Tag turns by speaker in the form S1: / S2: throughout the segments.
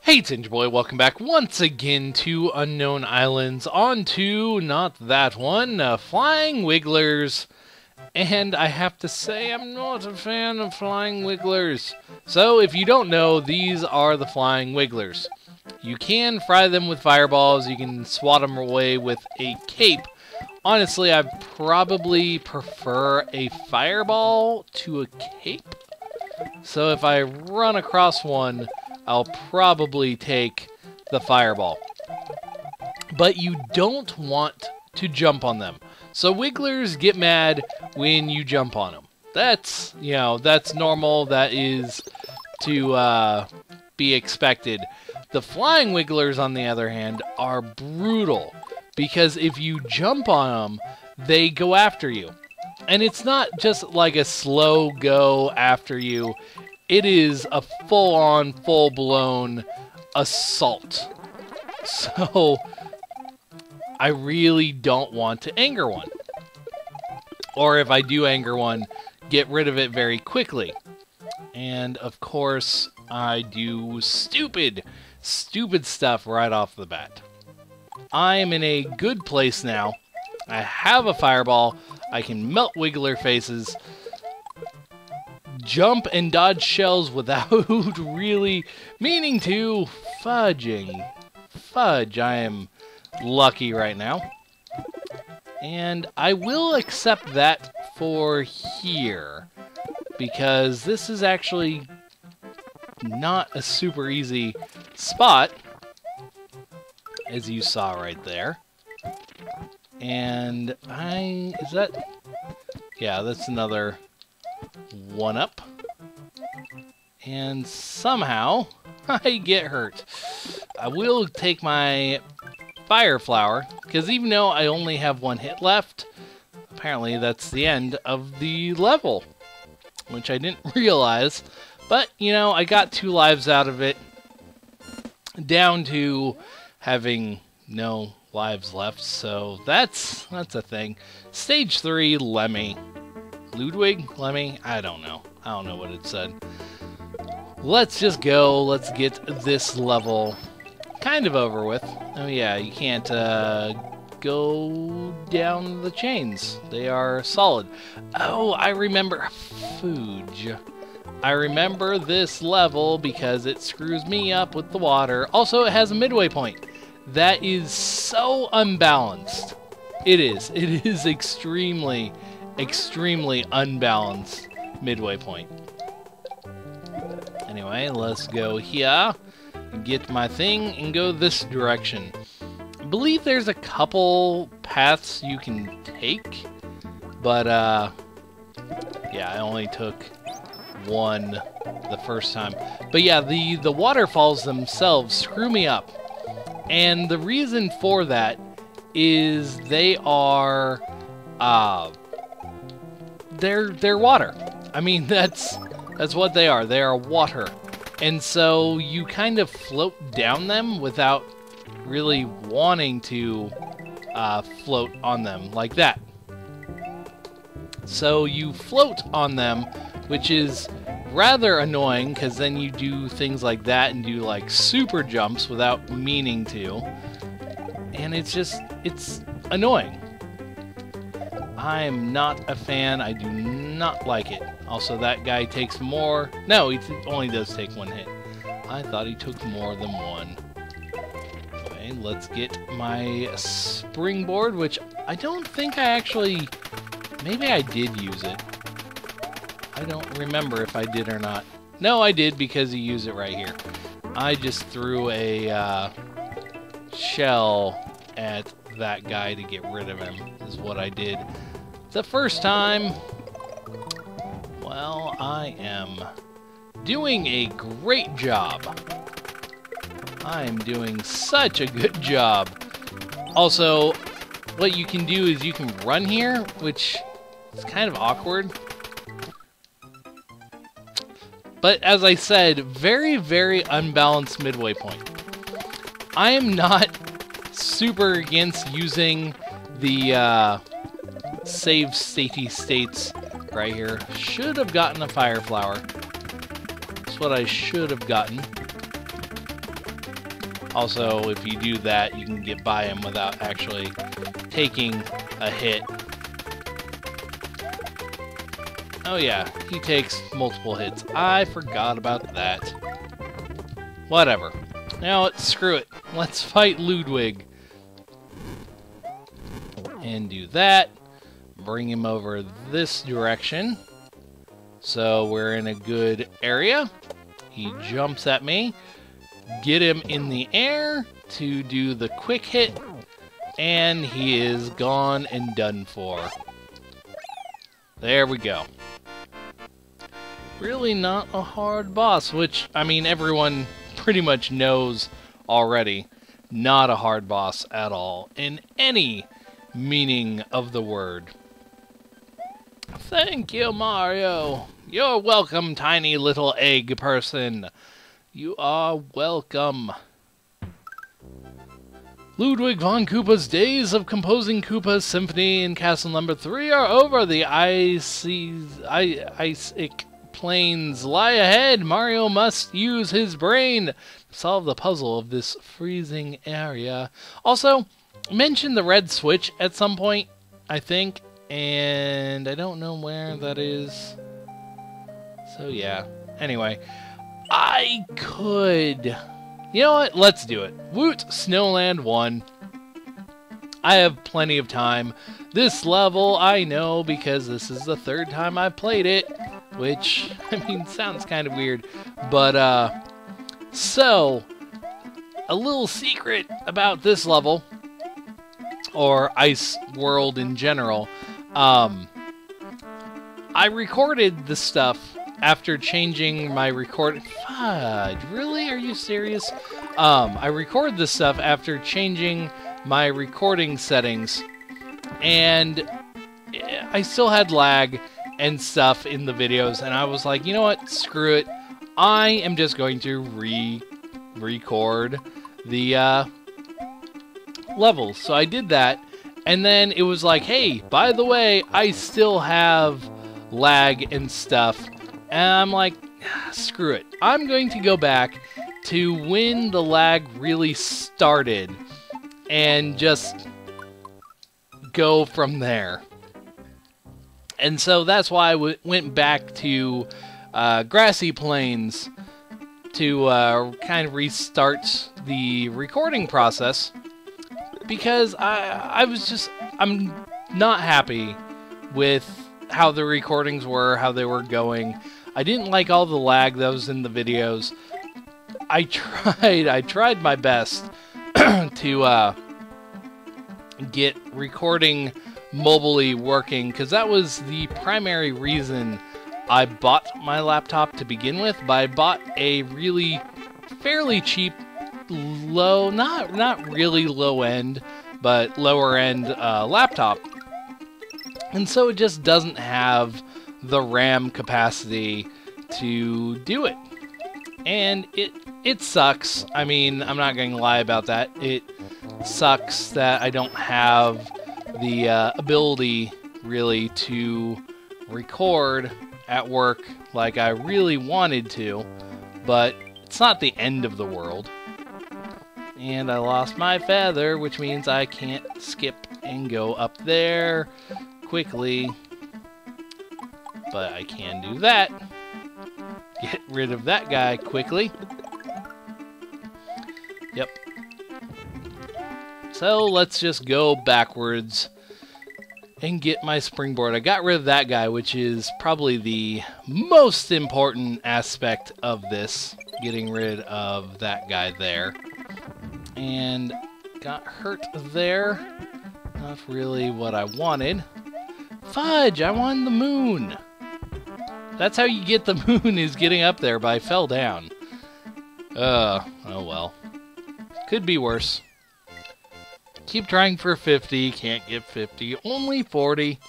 S1: Hey, Tinge Boy, welcome back once again to Unknown Islands. On to, not that one, Flying Wigglers. And I have to say, I'm not a fan of Flying Wigglers. So, if you don't know, these are the Flying Wigglers. You can fry them with fireballs, you can swat them away with a cape. Honestly, I probably prefer a fireball to a cape. So if I run across one, I'll probably take the fireball. But you don't want to jump on them. So wigglers get mad when you jump on them. That's, that's normal. That is to be expected. The flying wigglers, on the other hand, are brutal. Because if you jump on them, they go after you. And it's not just like a slow go after you. It is a full-on, full-blown assault. So, I really don't want to anger one. Or if I do anger one, get rid of it very quickly. And, of course, I do stupid stuff right off the bat. I am in a good place now. I have a fireball. I can melt wiggler faces. Jump and dodge shells without really meaning to. Fudge, I am lucky right now. And I will accept that for here. Because this is actually not a super easy spot. As you saw right there. And yeah, that's another one up. And somehow, I get hurt. I will take my fire flower, because even though I only have one hit left, apparently that's the end of the level. Which I didn't realize. But, I got 2 lives out of it. Down to having no lives left, so that's a thing. Stage 3, Lemmy. Ludwig? Lemmy? I don't know what it said. Let's just go. Let's get this level kind of over with. Oh yeah, you can't go down the chains. They are solid. Oh, I remember. Fudge. I remember this level because it screws me up with the water. Also, it has a midway point. That is so unbalanced. It is. It is extremely unbalanced midway point. Anyway, let's go here, get my thing, and go this direction. I believe there's a couple paths you can take, but, yeah, I only took one the first time. But yeah, the waterfalls themselves screw me up. And the reason for that is they are, they're water. I mean, that's what they are. They are water. And so you kind of float down them without really wanting to float on them like that. So you float on them, which is rather annoying, because then you do things like that and do like super jumps without meaning to. And it's annoying. I'm not a fan. I do not like it. Also, that guy takes more. No, he only does take 1 hit. I thought he took more than 1. Okay, let's get my springboard, which I don't think I actually... Maybe I did use it. I don't remember if I did or not. No, I did, because you use it right here. I just threw a shell at that guy to get rid of him, is what I did the first time. Well, I am doing a great job. I am doing such a good job. Also, what you can do is you can run here, which is kind of awkward. But as I said, very unbalanced midway point. I am not super against using the save statey states right here. Should have gotten a fire flower. That's what I should have gotten. Also, if you do that, you can get by him without actually taking a hit. Oh yeah, he takes multiple hits. I forgot about that. Whatever. Now, screw it. Let's fight Ludwig. And do that. Bring him over this direction. So we're in a good area. He jumps at me. Get him in the air to do the quick hit. And he is gone and done for. There we go. Really not a hard boss, which, I mean, everyone pretty much knows already. Not a hard boss at all, in any meaning of the word. Thank you, Mario. You're welcome, tiny little egg person. You are welcome. Ludwig von Koopa's days of composing Koopa's Symphony in Castle Number 3 are over. The ice plains lie ahead. Mario must use his brain to solve the puzzle of this freezing area. Also, mention the red switch at some point, I think, and I don't know where that is. So yeah. Anyway, I could... You know what? Let's do it. Woot Snowland 1. I have plenty of time. This level I know because this is the third time I've played it. Which, I mean, sounds kind of weird. But, so, a little secret about this level, or Ice World in general. I recorded the stuff after changing my record... Fudge, really? Are you serious? I recorded this stuff after changing my recording settings, and I still had lag and stuff in the videos, and I was like, you know what, screw it, I am just going to record the levels. So I did that, and then it was like, hey, by the way, I still have lag and stuff, and I'm like, screw it, I'm going to go back to when the lag really started, and just go from there. And so that's why I went back to Grassy Plains to kind of restart the recording process, because I'm not happy with how the recordings were, how they were going. I didn't like all the lag that was in the videos. I tried my best to get recording mobily working, because that was the primary reason I bought my laptop to begin with. But I bought a really fairly cheap, low, not really low end, but lower end laptop, and so it just doesn't have the RAM capacity to do it, and it sucks. I mean, I'm not going to lie about that. It sucks that I don't have the ability really to record at work like I really wanted to, but it's not the end of the world. And I lost my feather, which means I can't skip and go up there quickly, but I can do that. Get rid of that guy quickly. Yep. So let's just go backwards and get my springboard. I got rid of that guy, which is probably the most important aspect of this. Getting rid of that guy there. And got hurt there. Not really what I wanted. Fudge! I wanted the moon! That's how you get the moon, is getting up there, but I fell down. Oh well. Could be worse. Keep trying for 50, can't get 50, only 40.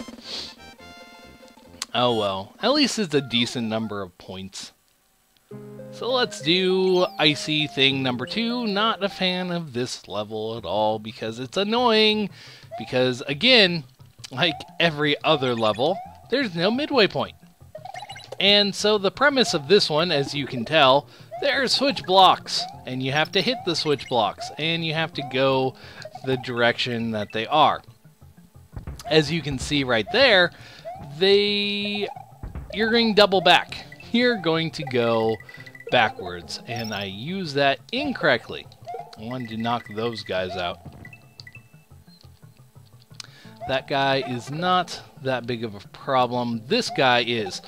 S1: Oh well, at least it's a decent number of points. So let's do Icy Thing number 2. Not a fan of this level at all, because it's annoying. Because, again, like every other level, there's no midway point. And so the premise of this one, as you can tell, there are switch blocks, and you have to hit the switch blocks, and you have to go the direction that they are. As you can see right there, you're going double back. You're going to go backwards, and I used that incorrectly. I wanted to knock those guys out. That guy is not that big of a problem. This guy is.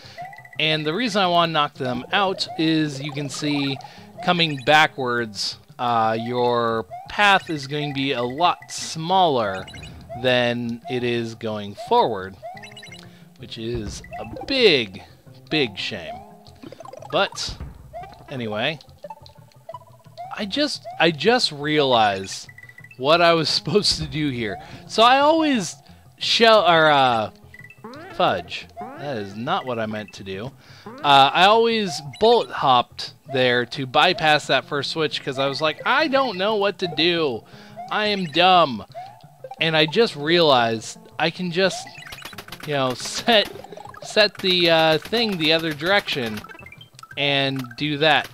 S1: And the reason I want to knock them out is you can see coming backwards, your path is going to be a lot smaller than it is going forward, which is a big, big shame. But anyway, I just realized what I was supposed to do here. So I always fudge. That is not what I meant to do. I always bullet hopped there to bypass that first switch because I was like, I don't know what to do. I am dumb. And I just realized I can just, you know, set the thing the other direction and do that.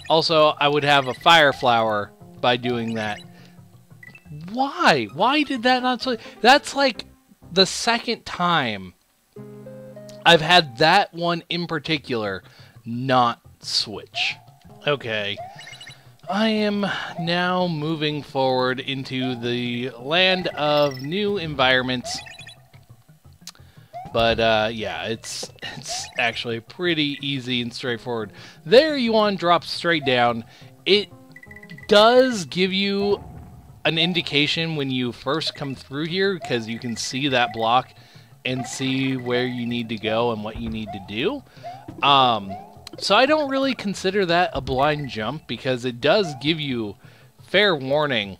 S1: Also, I would have a fire flower by doing that. Why? Why did that not switch? That's like the second time I've had that one in particular not switch. Okay. I am now moving forward into the land of new environments. But yeah, it's actually pretty easy and straightforward. There you want to drop straight down. It does give you an indication when you first come through here because you can see that block and see where you need to go and what you need to do. So I don't really consider that a blind jump because it does give you fair warning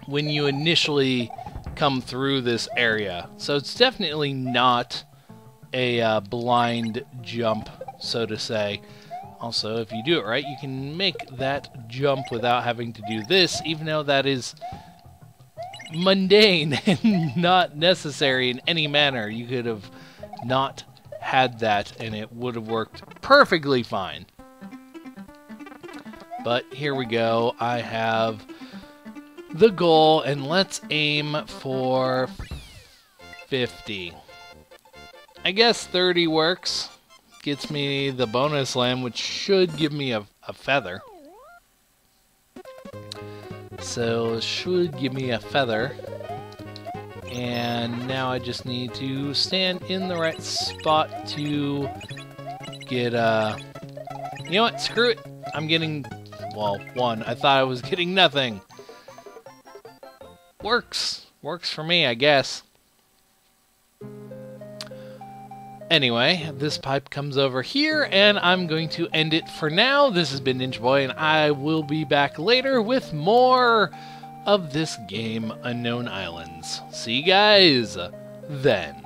S1: when you initially come through this area. So it's definitely not a blind jump, so to say. Also, if you do it right, you can make that jump without having to do this, even though that is mundane and not necessary in any manner. You could have not had that and it would have worked perfectly fine. But here we go. I have the goal, and let's aim for 50. I guess 30 works. Gets me the bonus land, which should give me a feather. So it should give me a feather. And now I just need to stand in the right spot to get, you know what, screw it. I'm getting, well, one. I thought I was getting nothing. Works. Works for me, I guess. Anyway, this pipe comes over here, and I'm going to end it for now. This has been Ninja Boy, and I will be back later with more of this game, Unknown Islands. See you guys then.